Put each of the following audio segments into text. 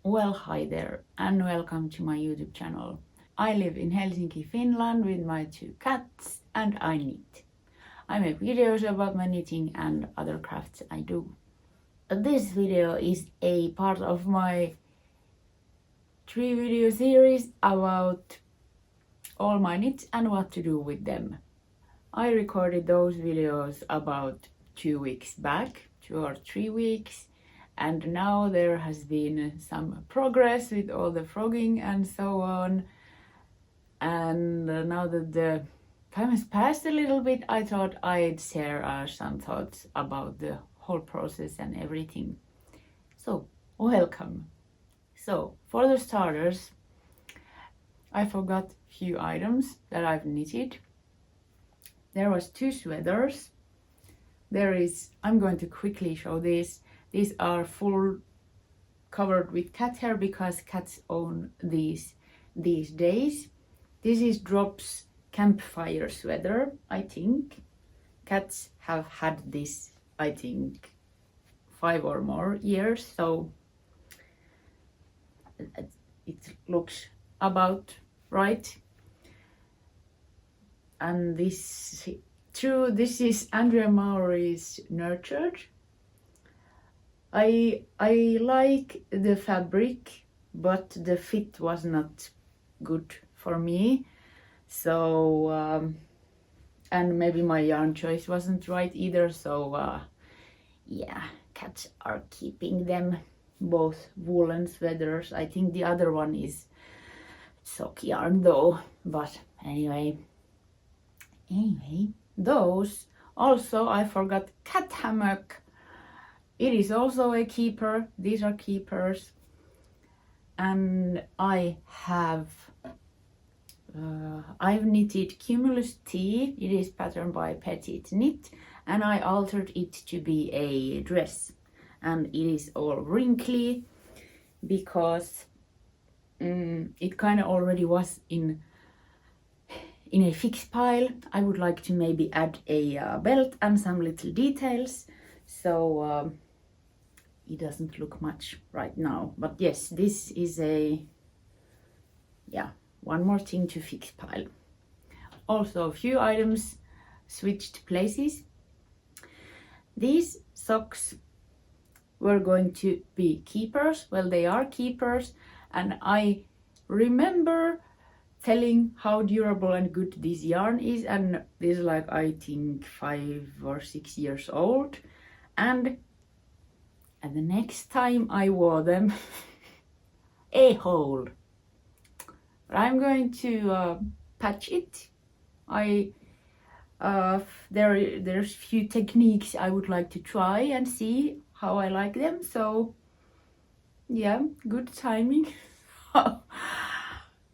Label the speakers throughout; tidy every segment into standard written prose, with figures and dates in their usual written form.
Speaker 1: Well, hi there and welcome to my YouTube channel. I live in Helsinki, Finland with my 2 cats and I knit. I make videos about my knitting and other crafts I do. This video is a part of my 3 video series about all my knits and what to do with them. I recorded those videos about 2 weeks back, 2 or 3 weeks. And now there has been some progress with all the frogging and so on. And now that the time has passed a little bit, I thought I'd share some thoughts about the whole process and everything. So, welcome. So, for the starters, I forgot a few items that I've knitted. There was 2 sweaters. I'm going to quickly show this. These are full covered with cat hair because cats own these days. This is Drop's Campfire sweater, I think. Cats have had this, I think, 5 or more years, so it looks about right. And this is Andrea Mowry's Nurtured. I like the fabric, but the fit was not good for me. So, and maybe my yarn choice wasn't right either. So, yeah, cats are keeping them, both wool and sweaters. I think the other one is sock yarn though. But anyway, those. Also, I forgot cat hammock. It is also a keeper. These are keepers. And I've knitted Cumulus T. It is patterned by Petite Knit. And I altered it to be a dress. And it is all wrinkly because it kind of already was in a fixed pile. I would like to maybe add a belt and some little details. So it doesn't look much right now, but yes, this is one more thing to fix pile. Also, a few items switched places. These socks were going to be keepers. Well, they are keepers, and I remember telling how durable and good this yarn is, and this is like, I think, 5 or 6 years old. And the next time I wore them, a hole. But I'm going to patch it. There's few techniques I would like to try and see how I like them. So yeah, good timing.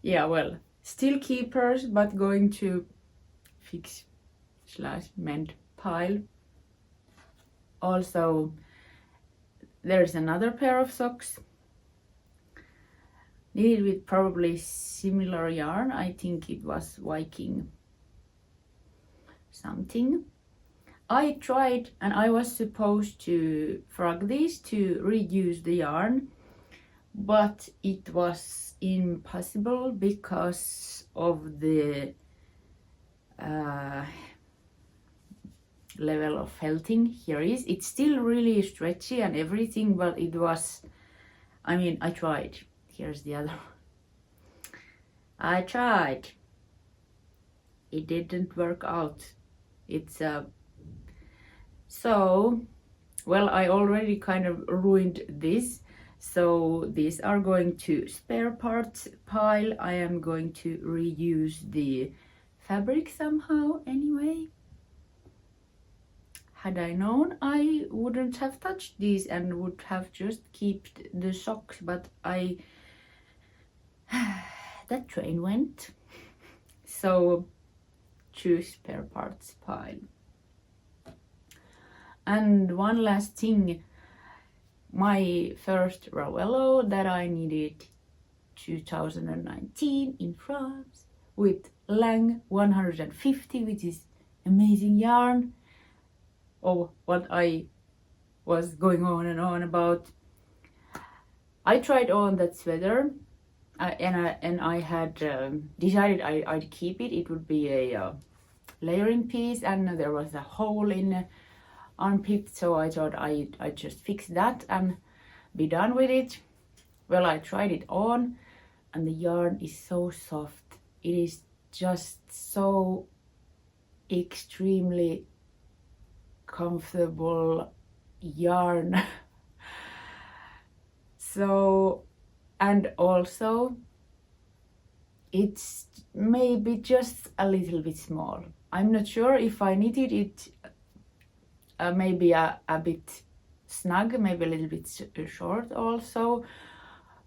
Speaker 1: Yeah, well, still keepers, but going to fix / mend pile. Also, there's another pair of socks knitted with probably similar yarn. I think it was Viking something. I tried, and I was supposed to frog these to reuse the yarn, but it was impossible because of the level of felting here is. It's still really stretchy and everything, but it was, I tried. Here's the other one. I tried. It didn't work out. It's so, well, I already kind of ruined this. So these are going to spare parts pile. I am going to reuse the fabric somehow anyway. Had I known, I wouldn't have touched these and would have just kept the socks, but that train went. So choose spare parts pile. And one last thing, my first ravello that I knitted 2019 in France with Lang 150, which is amazing yarn. What I was going on and on about. I tried on that sweater, and I had decided I'd keep it. It would be a layering piece, and there was a hole in the armpit, so I thought I'd just fix that and be done with it. Well, I tried it on, and the yarn is so soft. It is just so extremely comfortable yarn. So, and also it's maybe just a little bit small. I'm not sure if I knitted it maybe a bit snug, maybe a little bit short also.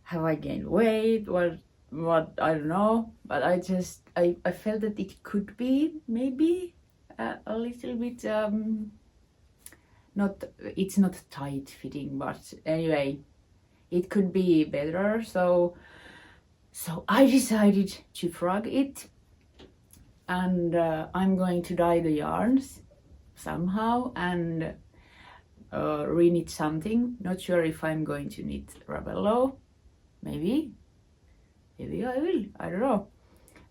Speaker 1: Have I gained weight? What I don't know, but I felt that it could be maybe a little bit it's not tight fitting, but anyway, it could be better. So I decided to frog it, and I'm going to dye the yarns somehow and re-knit something. Not sure if I'm going to knit ravello. Maybe I will, I don't know.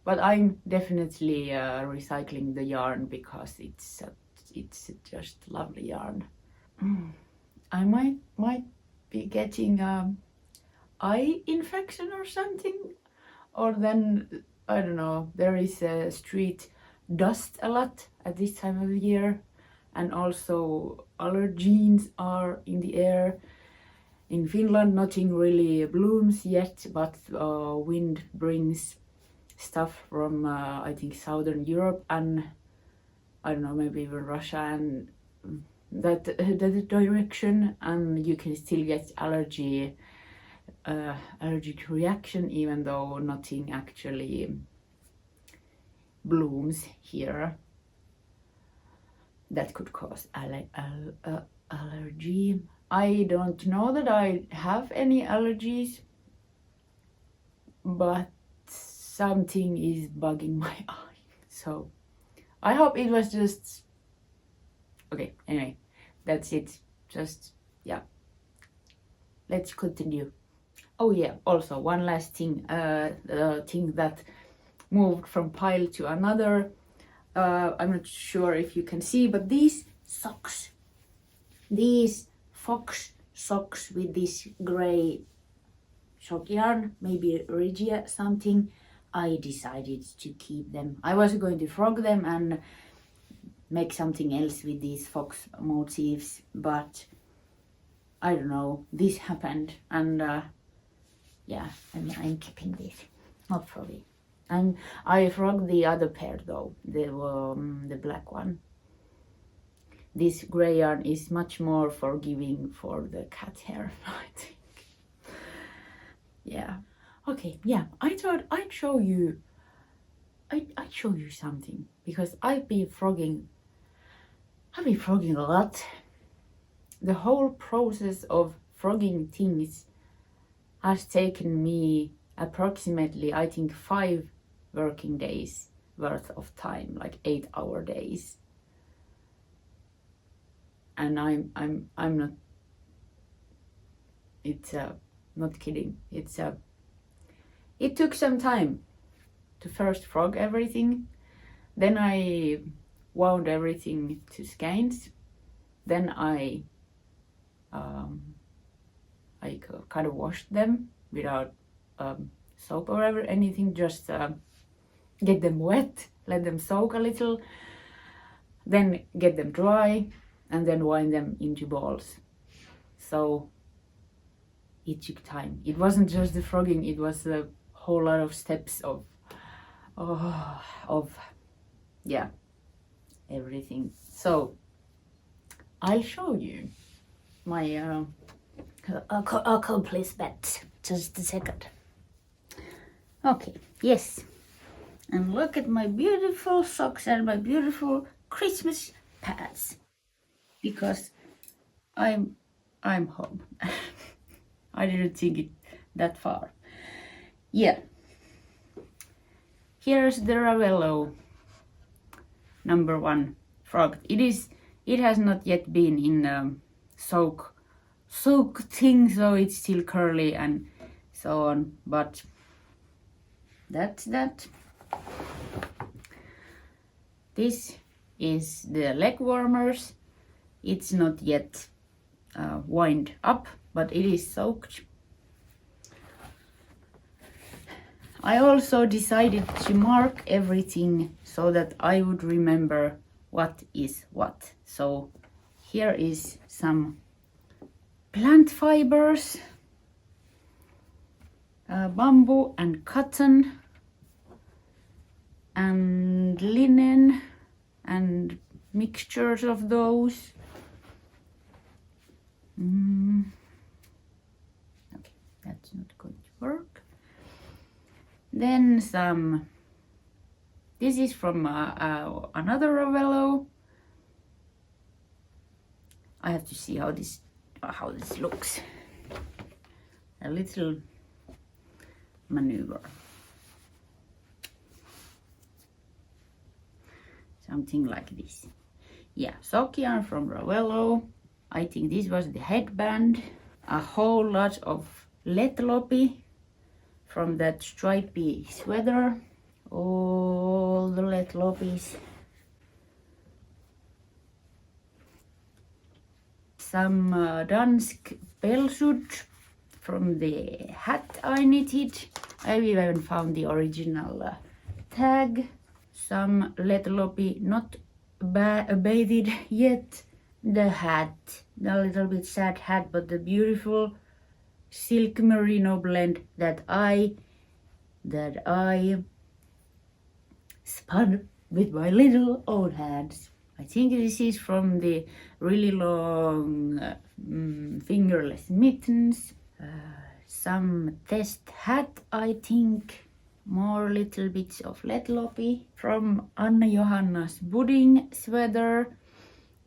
Speaker 1: But I'm definitely recycling the yarn because it's just lovely yarn. I might be getting eye infection or something, or then I don't know. There is street dust a lot at this time of the year, and also allergens are in the air. In Finland, nothing really blooms yet, but wind brings stuff from I think Southern Europe and I don't know, maybe even Russia and that direction, and you can still get allergic reaction even though nothing actually blooms here that could cause allergy. I don't know that I have any allergies, but something is bugging my eye. So I hope it was just okay. Anyway, that's it. Just yeah. Let's continue. Oh yeah, also one last thing, the thing that moved from pile to another. I'm not sure if you can see, but these socks, these fox socks with this gray sock yarn, maybe Regia something, I decided to keep them. I was going to frog them and make something else with these fox motifs, but I don't know, this happened, and yeah, I'm keeping this, not frogging. And I frogged the other pair though, the black one. This gray yarn is much more forgiving for the cat hair, I think. Yeah. Okay, yeah, I thought I'd show you something, because I've been frogging a lot. The whole process of frogging things has taken me approximately, I think, 5 working days worth of time, like 8-hour days. And I'm not, it's not kidding. It took some time to first frog everything, then I wound everything to skeins, then I kind of washed them without soap or anything, just get them wet, let them soak a little, then get them dry, and then wind them into balls. So it took time. It wasn't just the frogging, it was a whole lot of steps of yeah, everything. So I'll show you my accomplishment. Just a second. Okay, yes. And look at my beautiful socks and my beautiful Christmas pads, because I'm home. I didn't think it that far. Yeah. Here's the Ravello #1 frog. It has not yet been in soak soak thing, so it's still curly and so on, but that's that. This is the leg warmers. It's not yet wind up, but it is soaked. I also decided to mark everything so that I would remember what is what. So here is some plant fibers, bamboo and cotton and linen and mixtures of those. Okay, that's not going to work. Then some, this is from another ravello. I have to see how this looks. A little maneuver. Something like this. Yeah, sock yarn from ravello. I think this was the headband. A whole lot of letlopi from that stripy sweater. All the letlopis. Some dansk pelsud from the hat I knitted. I even found the original tag. Some letlopi not bathed yet. The hat, the little bit sad hat, but the beautiful silk merino blend that I spun with my little old hands. I think this is from the really long fingerless mittens. Some test hat, I think. More little bits of letlopi from Johanna's budding sweater.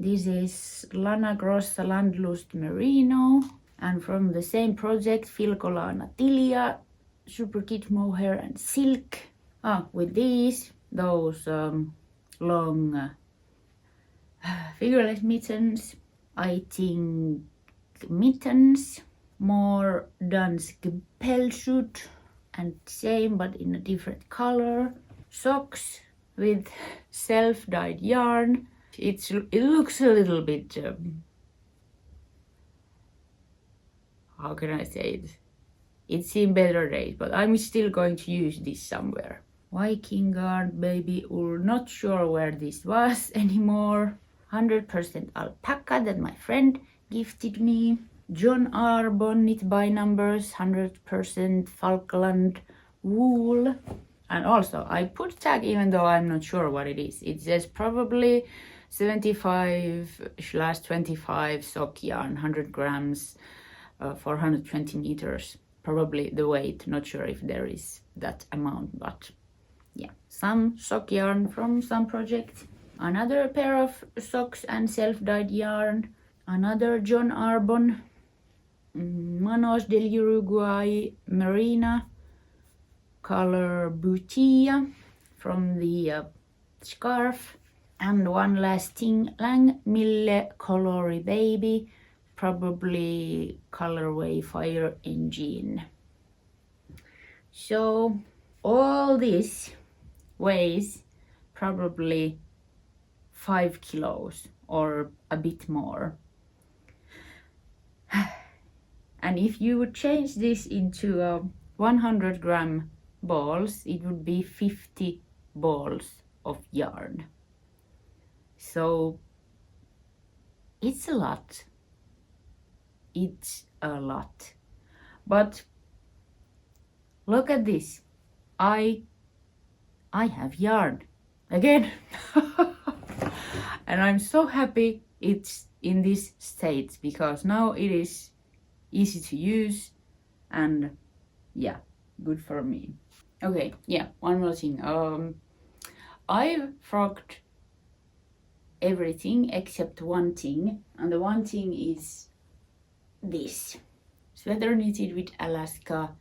Speaker 1: This is Lana Grossa Landlust Merino. And from the same project, Filcolana Tilia, super kit mohair and silk. With those long figureless mittens. I think mittens, more dansk pelsud, and same but in a different color. Socks with self-dyed yarn. It looks a little bit, how can I say it? It's in better days, but I'm still going to use this somewhere. Viking Nordlys baby wool, not sure where this was anymore. 100% alpaca that my friend gifted me. John Arbon knit by numbers, 100% Falkland wool. And also I put tag even though I'm not sure what it is. It says probably 75/25 sock yarn, 100 grams, 420 meters. Probably the weight, not sure if there is that amount, but yeah. Some sock yarn from some project. Another pair of socks and self-dyed yarn. Another John Arbon. Manos del Uruguay Marina. Color Butia from the scarf. And one last thing, Lang Mille Colory Baby, probably colorway Fire Engine. So all this weighs probably 5 kilos or a bit more. And if you would change this into 100 gram balls, it would be 50 balls of yarn. So it's a lot. It's a lot. But look at this. I have yarn again. And I'm so happy it's in this state because now it is easy to use and yeah, good for me. Okay, yeah, one more thing. I've frogged everything except one thing, and the one thing is this sweater knitted with Alaska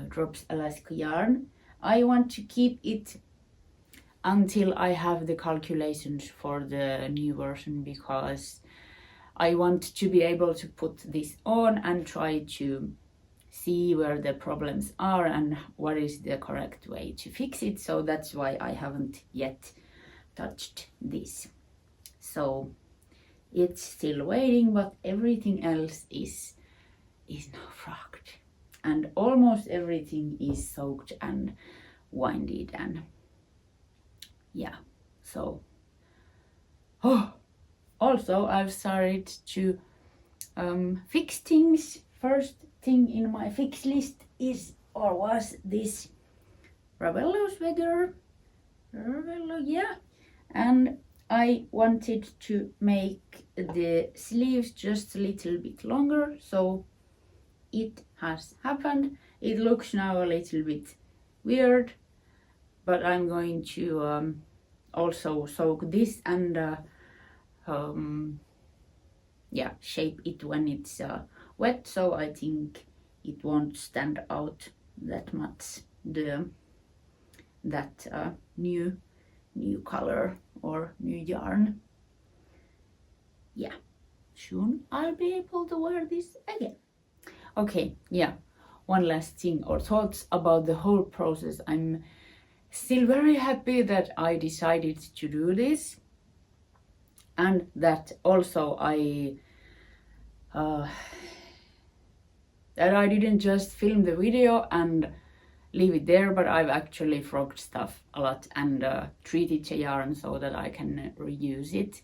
Speaker 1: drops Alaska yarn. I want to keep it until I have the calculations for the new version because I want to be able to put this on and try to see where the problems are and what is the correct way to fix it. So that's why I haven't yet touched this. So it's still waiting, but everything else is now frogged. And almost everything is soaked and winded, and yeah, so also I've started to fix things. First thing in my fix list was this ravello sweater. Ravello, yeah. And I wanted to make the sleeves just a little bit longer, so it has happened. It looks now a little bit weird, but I'm going to also soak this and shape it when it's wet, so I think it won't stand out that much, that new color or new yarn. Yeah, soon I'll be able to wear this again. Okay, yeah, one last thing or thoughts about the whole process. I'm still very happy that I decided to do this, and that also I didn't just film the video and leave it there, but I've actually frogged stuff a lot and treated the yarn so that I can reuse it.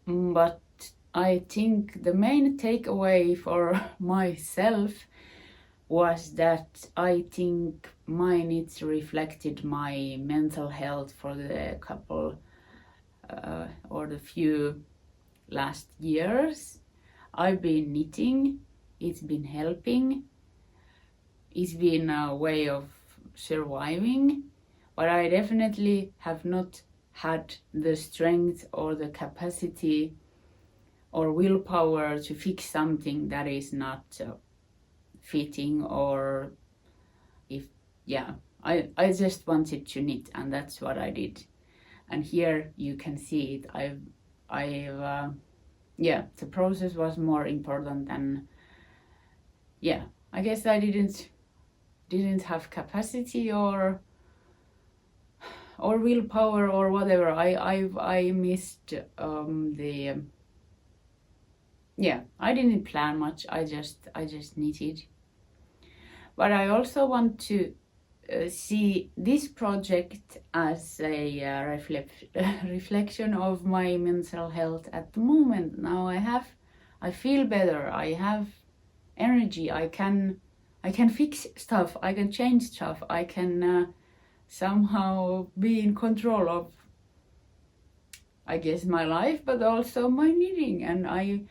Speaker 1: But I think the main takeaway for myself was that I think my knits reflected my mental health for the couple or the few last years. I've been knitting, it's been helping, it's been a way of surviving, but I definitely have not had the strength or the capacity or willpower to fix something that is not fitting, or I just wanted to knit, and that's what I did. And here you can see it. The process was more important than, I guess I didn't have capacity or willpower or whatever. I missed I didn't plan much. I just knitted. But I also want to see this project as a reflection of my mental health at the moment. Now I feel better. I have energy. I can fix stuff. I can change stuff. I can somehow be in control of, I guess, my life, but also my knitting. And I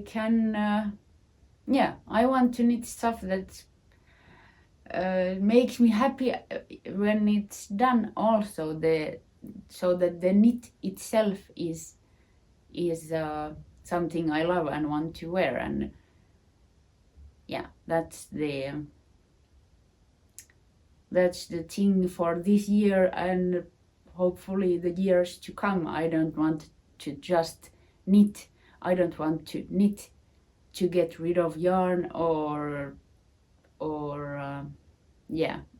Speaker 1: can, I want to knit stuff that makes me happy when it's done. Also, so that the knit itself is something I love and want to wear. And that's the thing for this year and hopefully the years to come. I don't want to just knit. I don't want to knit to get rid of yarn or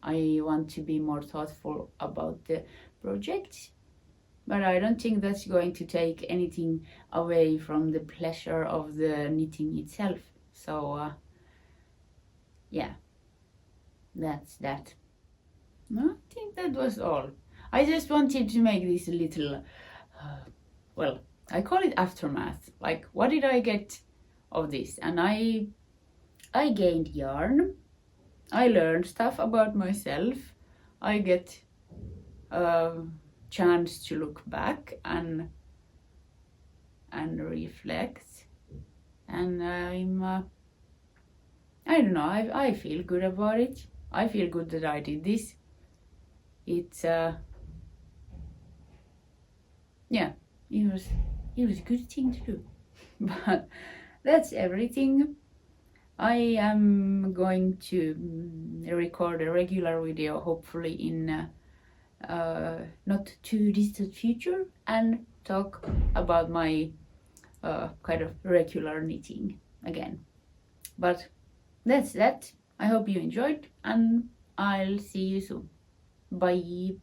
Speaker 1: I want to be more thoughtful about the project, but I don't think that's going to take anything away from the pleasure of the knitting itself. So that's that. No, I think that was all. I just wanted to make this little I call it aftermath. Like, what did I get of this? And I gained yarn. I learned stuff about myself. I get a chance to look back and reflect. And I don't know, I feel good about it. I feel good that I did this. It's it was a good thing to do. But that's everything. I am going to record a regular video, hopefully in not too distant future, and talk about my kind of regular knitting again. But that's that. I hope you enjoyed, and I'll see you soon. Bye!